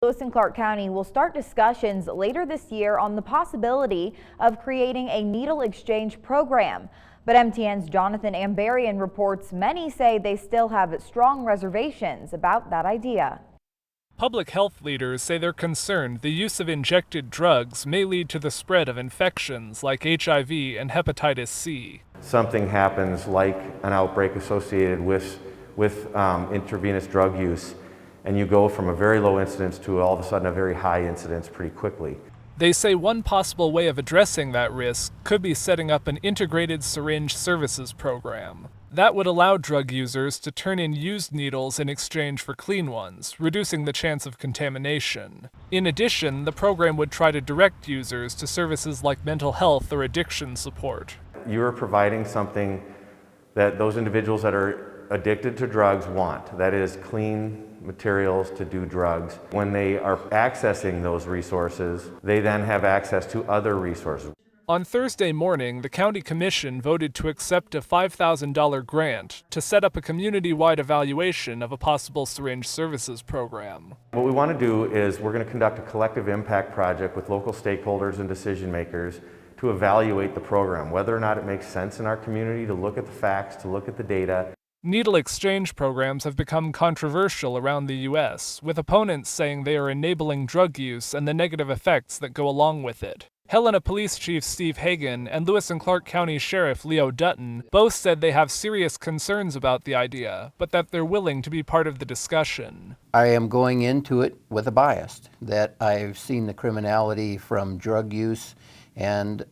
Lewis and Clark County will start discussions later this year on the possibility of creating a needle exchange program. But MTN's Jonathan Ambarian reports many say they still have strong reservations about that idea. Public health leaders say they're concerned the use of injected drugs may lead to the spread of infections like HIV and hepatitis C. Something happens like an outbreak associated with intravenous drug use, and you go from a very low incidence to all of a sudden a very high incidence pretty quickly. They say one possible way of addressing that risk could be setting up an integrated syringe services program. That would allow drug users to turn in used needles in exchange for clean ones, reducing the chance of contamination. In addition, the program would try to direct users to services like mental health or addiction support. You are providing something that those individuals that are addicted to drugs want. That is clean materials to do drugs. When they are accessing those resources, they then have access to other resources. On Thursday morning, the County Commission voted to accept a $5,000 grant to set up a community-wide evaluation of a possible syringe services program. What we want to do is we're going to conduct a collective impact project with local stakeholders and decision makers to evaluate the program, whether or not it makes sense in our community, to look at the facts, to look at the data. Needle exchange programs have become controversial around the U.S., with opponents saying they are enabling drug use and the negative effects that go along with it. Helena Police Chief Steve Hagan and Lewis and Clark County Sheriff Leo Dutton both said they have serious concerns about the idea, but that they're willing to be part of the discussion. I am going into it with a bias that I've seen the criminality from drug use, and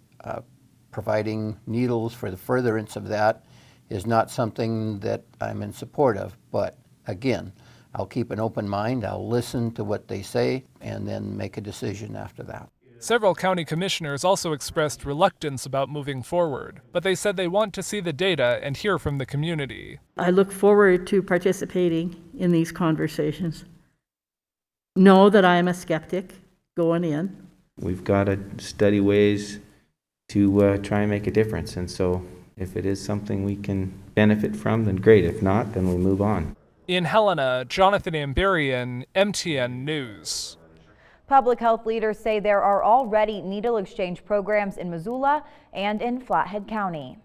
providing needles for the furtherance of that is not something that I'm in support of. But again, I'll keep an open mind, I'll listen to what they say, and then make a decision after that. Several county commissioners also expressed reluctance about moving forward, but they said they want to see the data and hear from the community. I look forward to participating in these conversations. Know that I am a skeptic going in. We've got to study ways to try and make a difference, and so if it is something we can benefit from, then great. If not, then we move on. In Helena, Jonathan Ambarian, MTN News. Public health leaders say there are already needle exchange programs in Missoula and in Flathead County.